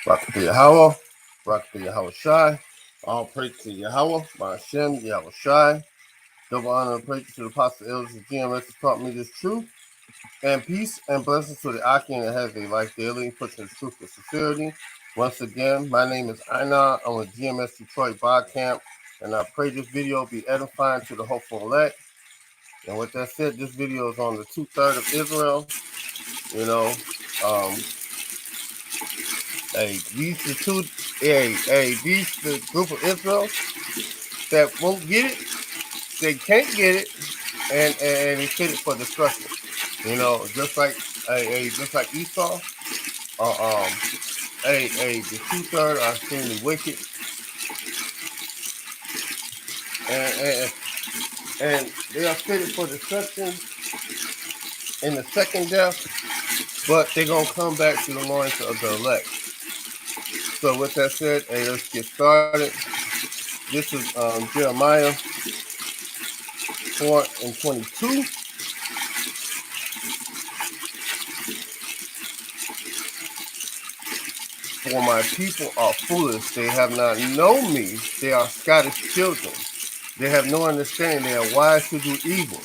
Rock to Yahweh, rock to Yahweh Shai. All praise to Yahweh, my Hashem, Yahweh Shai. Double honor and praise to the apostle elders of GMS who taught me this truth. And peace and blessings to the Akim that has a life daily, pushing the truth with sincerity. Once again, my name is Einar. I'm with GMS Detroit Bar Camp, and I pray this video be edifying to the hopeful elect. And with that said, this video is on the 2/3 of Israel. You know, these the group of Israel that won't get it, they can't get it, and it's fitted for destruction. You know, just like Esau, the 2/3 are extremely wicked, and they are fitted for destruction in the second death, but they're gonna come back to the loins of the elect. So with that said, let's get started. This is Jeremiah 4:22. For my people are foolish, they have not known me, they are Scottish children. They have no understanding, they are wise to do evil,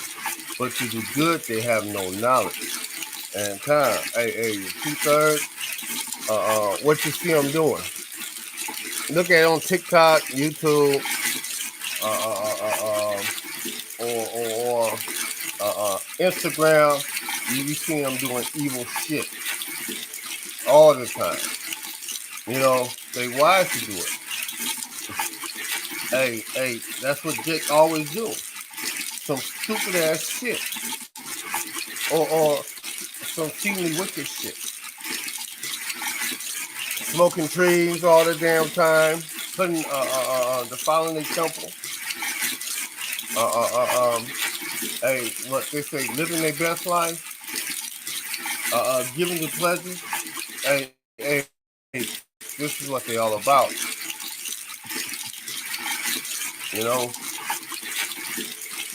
but to do good they have no knowledge. And time, 2/3, what you see them doing. Look at it on TikTok, YouTube, or Instagram. You see them doing evil shit all the time. You know, they wise to do it. That's what Jake always do. Some stupid ass shit. Or some seemingly wicked shit. Smoking trees all the damn time. Putting defiling their temple. What they say, living their best life. Giving the pleasures. This is what they all about. You know,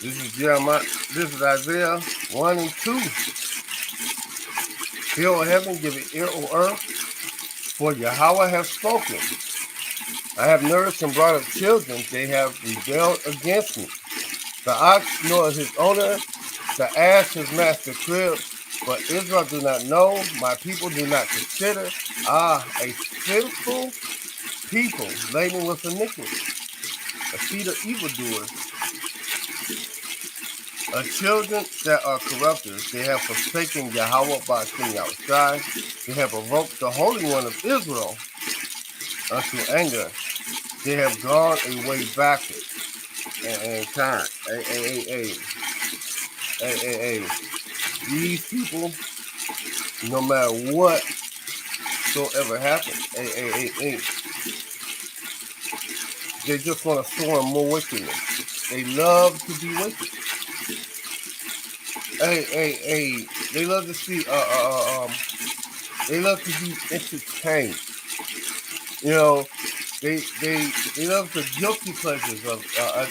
this is Jeremiah, this is Isaiah 1:2. Hear, O heaven, give it ear, O earth, for Yahweh has spoken. I have nourished and brought up children, they have rebelled against me. The ox knoweth his owner, the ass his master crib, but Israel do not know, my people do not consider. A sinful people laden with iniquity, a seed of evildoers, children that are corrupters. They have forsaken Yahweh by King Yahushai. They have provoked the Holy One of Israel unto anger. They have gone a way backward. And time. These people, no matter what so ever happens, they just want to soar in more wickedness. They love to be wicked. They love to see they love to be entertained. You know, they love the guilty pleasures of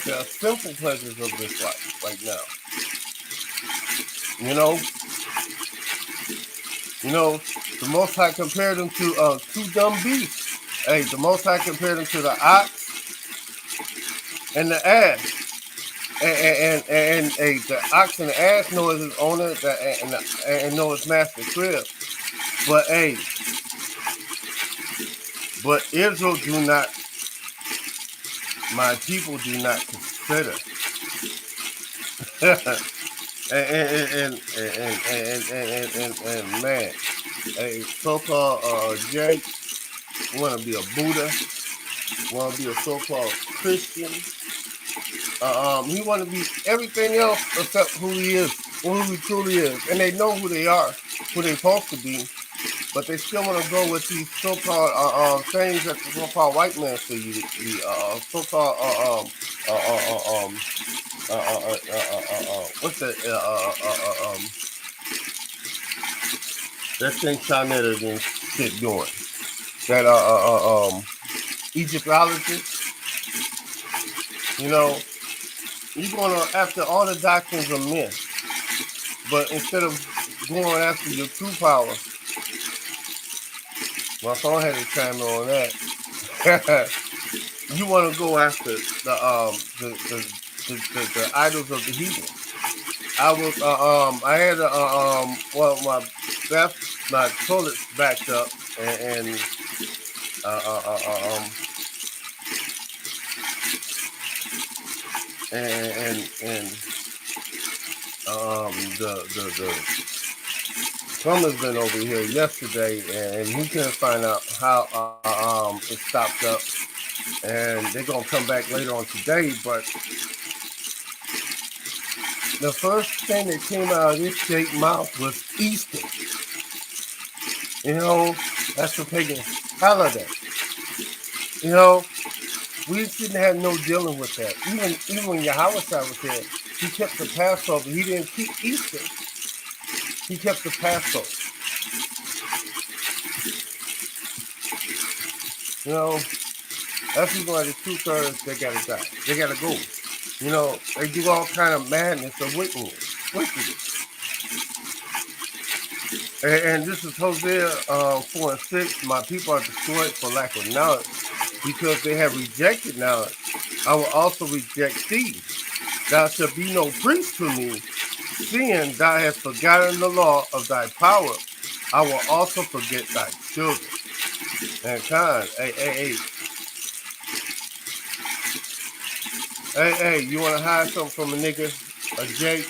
the simple pleasures of this life right now. You know, the Most High compared them to two dumb beasts. The Most High compared them to the ox and the ass. And the ox and the ass know his owner and know his master crib. But Israel do not, my people do not consider. and man, a so-called Jake want to be a Buddha, want to be a so-called Christian. He want to be everything else except who he is, who he truly is. And they know who they are, who they're supposed to be. But they still want to go with these so-called things that the so-called white man say you be so-called what's that that thing China and shit doing? That Egyptologists, you know, you're going after all the doctrines of men, but instead of going after your true power, My phone had to chime in on that. You want to go after the idols of the heathen. I had my toilet's backed up and uh, uh, uh, uh, um, and the plumber's been over here yesterday and he couldn't find out how it stopped up, and they're gonna come back later on today. But the first thing that came out of this Jake mouth was Easter. You know, that's a pagan holiday. You know, we didn't have no dealing with that. Even when Yahweh was here, he kept the Passover. He didn't keep Easter. He kept the Passover. You know, that's reason why the 2/3 they gotta die. They gotta go. You know, they do all kind of madness of wickedness. And this is Hosea 4:6. My people are destroyed for lack of knowledge, because they have rejected knowledge. I will also reject thee. Thou shalt be no priest to me, seeing thou hast forgotten the law of thy power. I will also forget thy children. Mankind, hey, you want to hide something from a nigga, a Jake,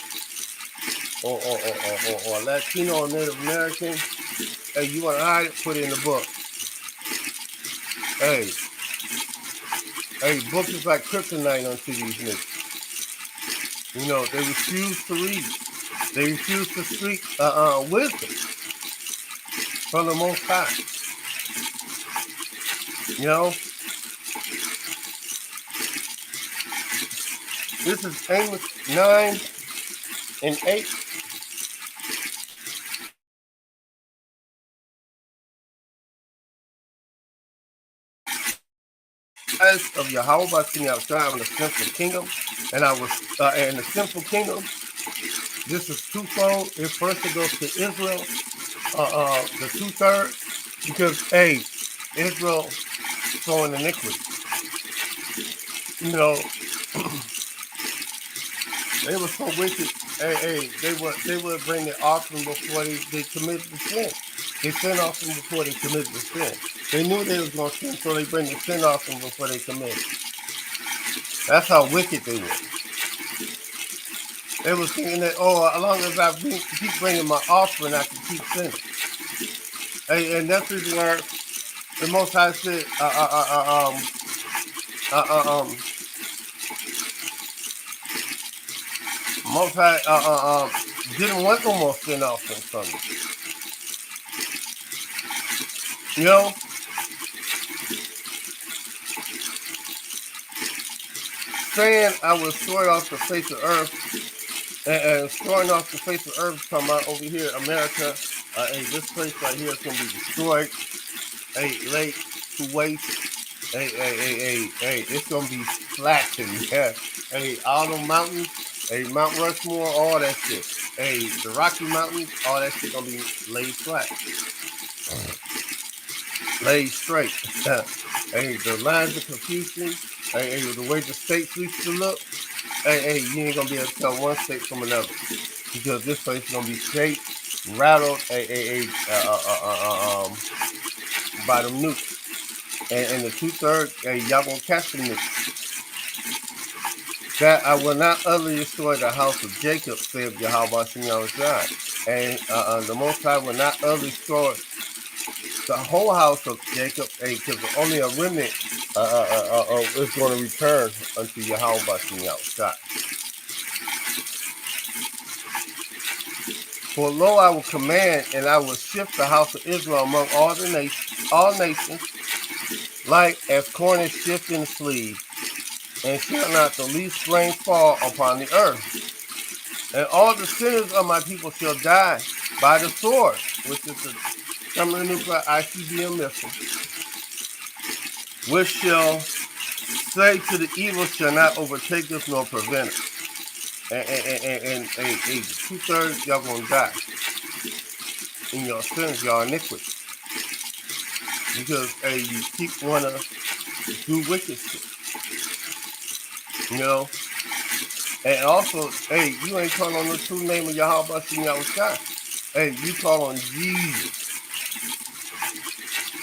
or a Latino or Native American? Hey, you want to hide it? Put it in the book. Hey, book is like kryptonite unto these niggas. You know, they refuse to read. They refuse to speak wisdom from the Most High. You know, this is Amos 9:8. Of Yahweh by sitting outside in the sinful kingdom, and I was in the sinful kingdom. This is twofold. First it goes to Israel, the 2/3, because Israel showing iniquity. You know, they were so wicked. They would bring the offering before they committed the sin. They sin offering before they committed the sin. They knew they was going to sin, so they bring the sin offering before they committed. That's how wicked they were. They were thinking that, as long as I keep bringing my offering, I can keep sinning. And that's the reason why the Most High said, Most High didn't want no more sin offerings from you. You know? Saying I will destroy off the face of earth, and destroying off the face of earth, talking about over here, America, this place right here is going to be destroyed, laid to waste, it's going to be flattened, all the mountains, Mount Rushmore, all that shit, the Rocky Mountains, all that shit going to be laid flat, laid straight, the lines of confusion, the way the states used to look, you ain't gonna be able to tell one state from another, because this place is gonna be shaped, rattled, by them nukes, and the 2/3, y'all gonna catch the nukes. That I will not utterly destroy the house of Jacob, saith Yahweh Shem Yahushua, and the Most High will not utterly destroy the whole house of Jacob, because only a remnant is going to return unto Yahweh Shem Yahushua. For lo, I will command, and I will shift the house of Israel among all nations, like as corn is shifted in the sleeve, and shall not the least flame fall upon the earth. And all the sinners of my people shall die by the sword, which is the thermonuclear ICBM missile, which shall say to the evil shall not overtake us nor prevent us. And 2/3 y'all gonna die in your sins, y'all iniquity. because hey, you keep wanna do wicked shit, you know. And also, hey, you ain't calling on the true name of Yahweh Shem Yahushua. Hey, you call on Jesus,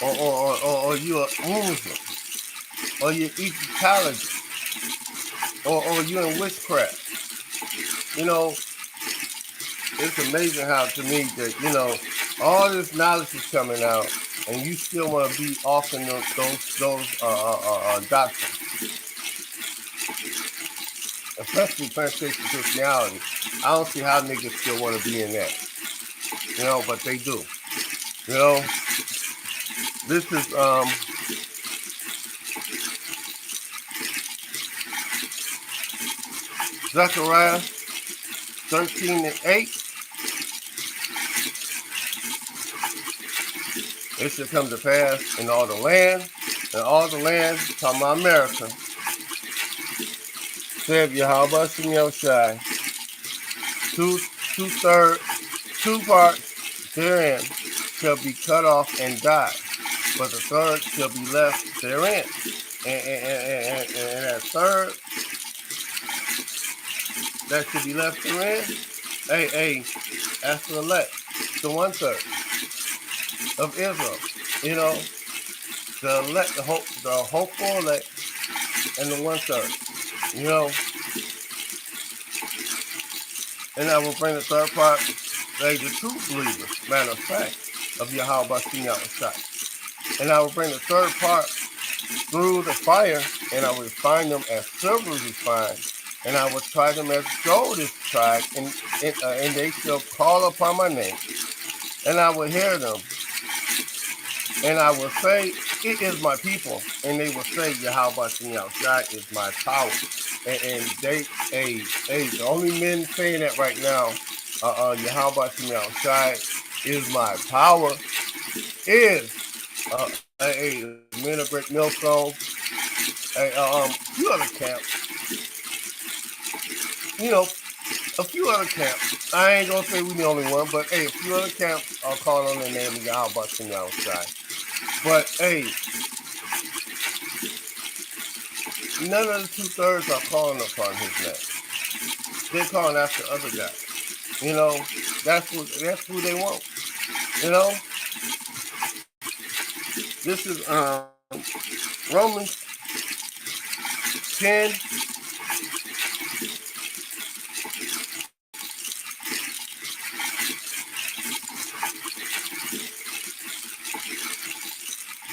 or you a Muslim, or you Egyptology, or you in witchcraft. You know, it's amazing how to me that all this knowledge is coming out, and you still want to be off in those doctrines, especially plantation Christianity. I don't see how niggas still want to be in that, but they do. This is Zechariah 13:8. It shall come to pass in all the land, talking about America, said Yahweh Shem Yahushua, two parts therein shall be cut off and die, but the third shall be left therein. And that third that should be left therein, that's the elect, the 1/3 of Israel. The elect, the hopeful elect, and the 1/3. And I will bring the third part, the true believers, matter of fact, of Yahweh Shem Yahushua. And I will bring the third part through the fire, and I will refine them as silver is refined, and I will try them as gold is tried, and they shall call upon my name, and I will hear them, and I will say, it is my people, and they will say, Yahweh Shem Yahushua is my power. And they, the only men saying that right now, Yahweh Shem Yahushua is my power, is Men of Great Millstone, few other camps, a few other camps. I ain't gonna say we the only one, but a few other camps are calling on the name of Yahweh Shem Yahushua. But none of the 2/3 are calling upon his name. They're calling after other guys. That's who they want. This is Romans 10.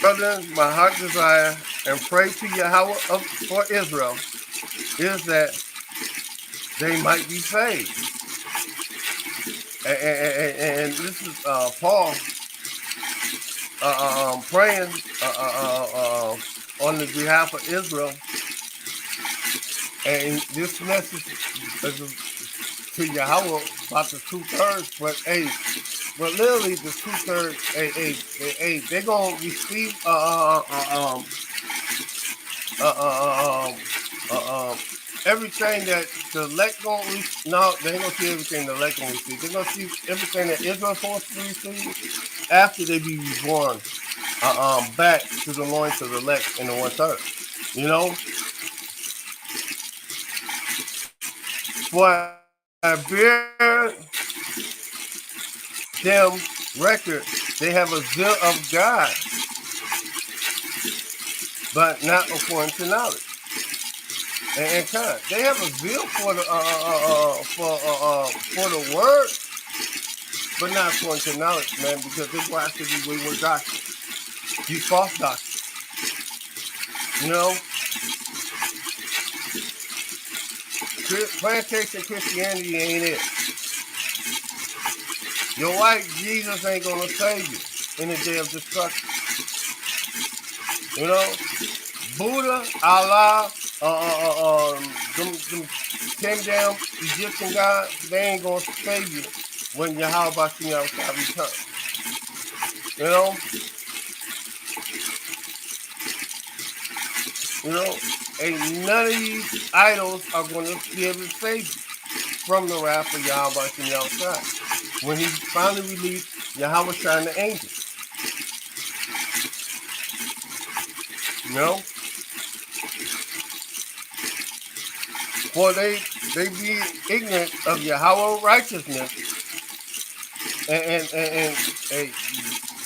Brothers, my heart desire and pray to Yahweh for Israel is that they might be saved. And this is Paul praying on the behalf of Israel. And this message is to Yahweh about the 2/3, but literally the 2/3, they're gonna receive everything that the elect gonna receive. No, they ain't gonna see everything the elect gonna receive. They're gonna see everything that Israel's supposed to receive after they be reborn back to the loins of the elect in the 1/3. For I bear them record, they have a zeal of God, but not according to knowledge. And kind, they have a zeal for the word, but not according to knowledge, man, because they go after these wayward doctrines, these false doctrines. Plantation Christianity ain't it. Your white Jesus ain't gonna save you in the day of destruction. Buddha, Allah, them 10 damn Egyptian gods, they ain't gonna save you when Yahweh Shem Yahushua returns. And none of these idols are gonna be able to save you from the wrath of Yahweh Shem Yahushua when he finally released Yahweh and the angels. You know, for they be ignorant of Yahweh righteousness, and,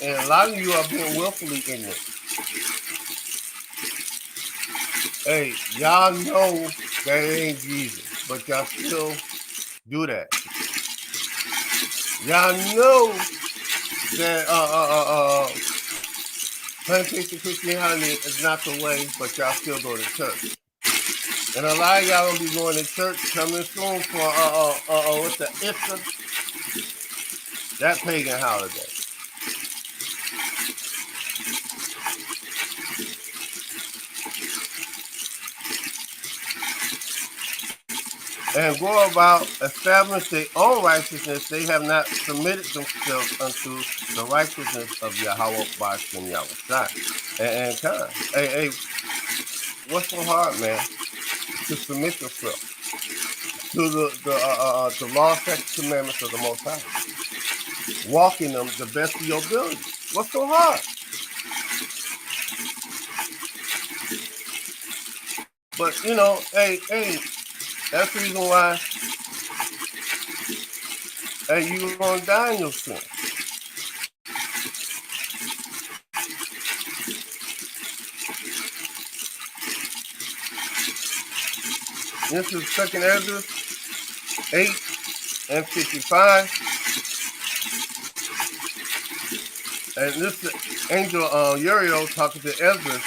and a lot of you are being willfully ignorant. Hey, y'all know that it ain't Jesus, but y'all still do that. Y'all know that plantation Christianity is not the way, but y'all still go to church. And a lot of y'all gonna be going to church coming soon for what's the Easter? That pagan holiday. And go about establish their own righteousness. They have not submitted themselves unto the righteousness of Yahweh Ba'ashem Yahushua. And kind. Hey, what's so hard, man? To submit yourself to the law, statutes, commandments of the Most High. Walk in them the best of your ability. What's so hard? But you know, hey, that's the reason why. Hey, you gonna die in your sin. This is 2nd Ezra 8 and 55. And this is Angel Uriel talking to Ezra.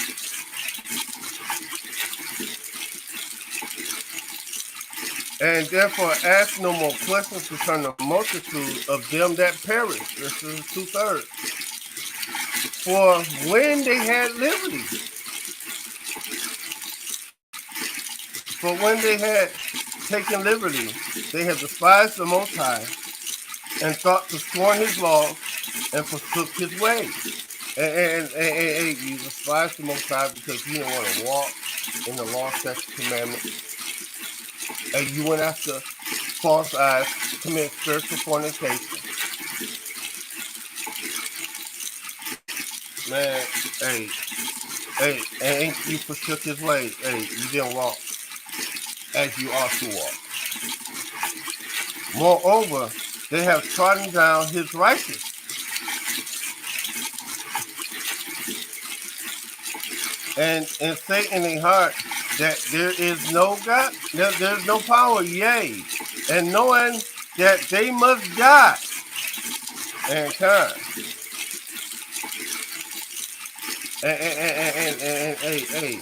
And therefore ask no more questions concerning the multitude of them that perish. This is 2/3. For when they had liberty, for when they had taken liberty, they had despised the Most High and thought to scorn his law and forsook his ways. And you despise the Most High because you didn't want to walk in the law, statutes, commandments. And you went after false eyes, commit spiritual fornication. Man, and you forsook his ways. Hey, you didn't walk as you ought to walk. Moreover, they have trodden down his righteousness. And say in their heart that there is no God, there's no power, yea, and knowing that they must die. And time. Hey.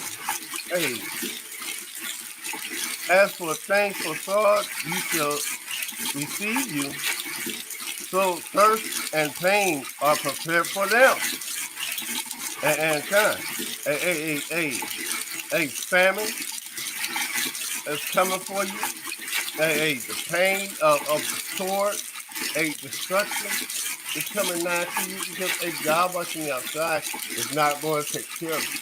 As for things for sword, you shall receive you. So thirst and pain are prepared for them. And time. Hey, famine is coming for you. Hey, the pain of the sword, destruction is coming nigh to you because God watching outside is not going to take care of you.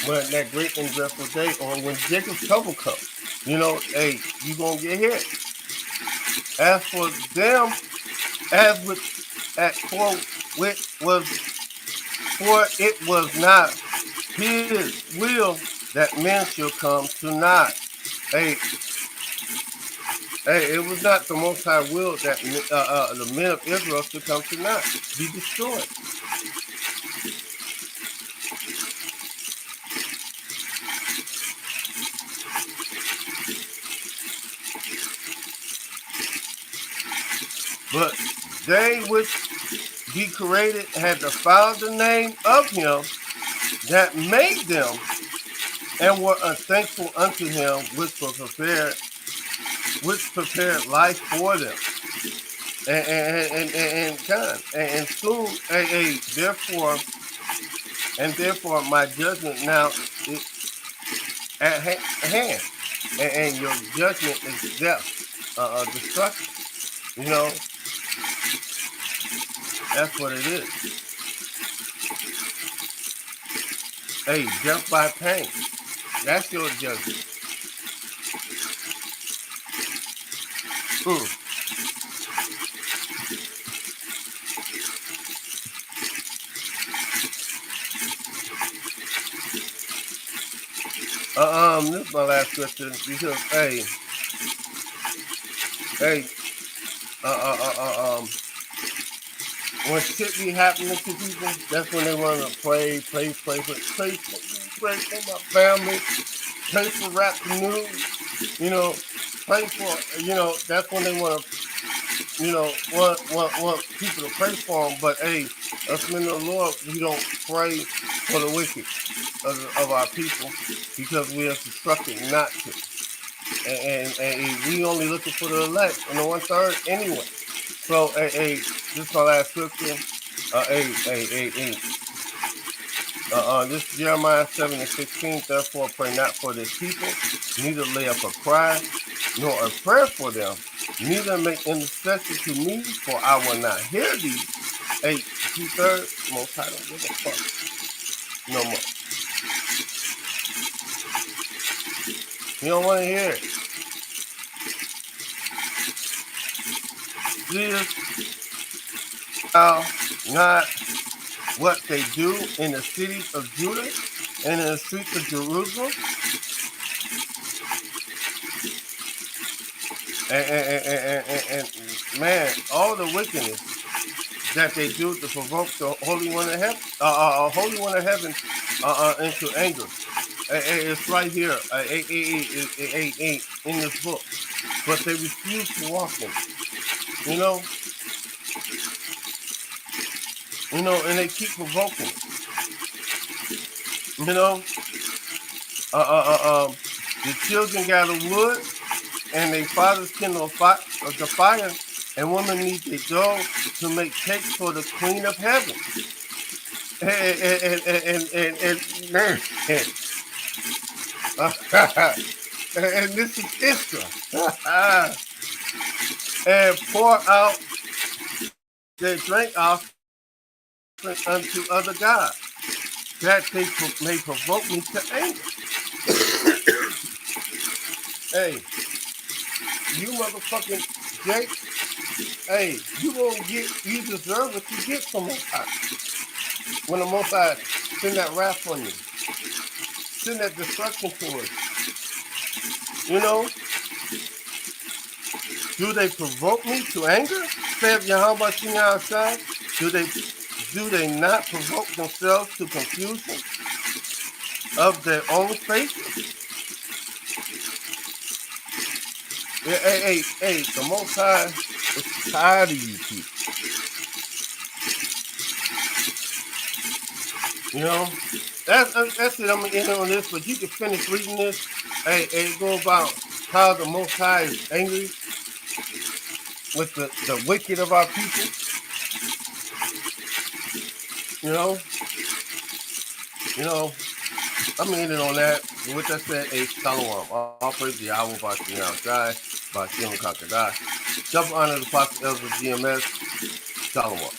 When that great and dreadful day, or when Jacob's trouble comes, you know, hey, you gonna get hit. As for them, as with for it was not his will that men should come to naught. Hey, it was not the Most High will that the men of Israel should come to naught, be destroyed. But they which be created had defiled the name of him that made them, and were unthankful unto him which prepared life for them. And soon, therefore my judgment now is at hand, and your judgment is death, destruction. You know, that's what it is. Hey, death by pain. That's your judgment. This is my last question because when shit be happening to people, that's when they want to pray for me, pray for my family, pray for Rap the News, pray for, that's when they want to, want people to pray for them. But hey, us men of the Lord, we don't pray for the wicked of our people because we are instructed not to. And we only looking for the elect and the 1/3 anyway. So, this is my last scripture. This is Jeremiah 7:16. Therefore, pray not for this people, neither lay up a cry, nor a prayer for them, neither make intercession to me, for I will not hear thee. 2/3. Most High don't give a fuck no more. You don't want to hear it. Not what they do in the cities of Judah and in the streets of Jerusalem. And man, all the wickedness that they do to provoke the Holy One of Heaven, into anger. It's right here, in this book, but they refuse to walk in. And they keep provoking it. The children gather wood, and their fathers kindle the fire, and women need their dough to make cakes for the Queen of Heaven. And man, and this is Isra. And pour out their drink offering unto other gods, that they may provoke me to anger. Hey, you motherfucking Jake. Hey, you deserve what you get from Most High. When the Most High send that wrath on you, send that destruction to us. Do they provoke me to anger? Saith Yahweh Shai. Do they not provoke themselves to confusion of their own faces? Hey, the Most High is tired of you people. That's it. I'm gonna end on this, but you can finish reading this. Hey, go about how the Most High is angry with the wicked of our people. I'm ending on that. With that said, Shalom. All praise to Yahweh by Shem Kakadai. Double honor the Apostle Elders GMS. Shalom.